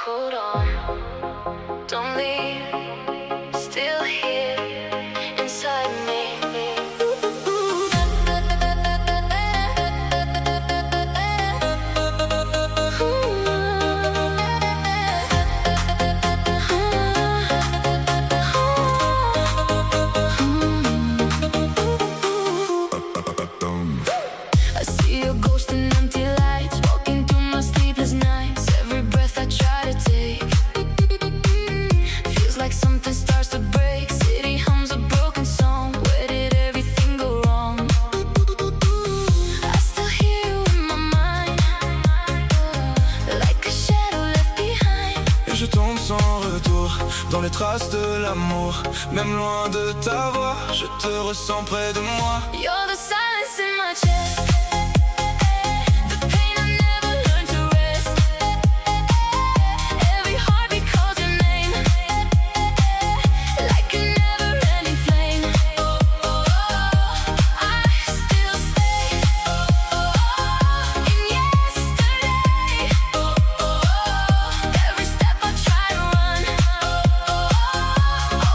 hold on, don't leave, still here inside me. I see your ghost in empty lights, walking through my sleepless nights. Every breath I try to take feels like something starts to break. City hums a broken song. Where did everything go wrong? I still hear you in my mind, like a shadow left behind. Et je tombe sans retour dans les traces de l'amour. Même loin de ta voix, je te ressens près de moi. You're the silence in my chest.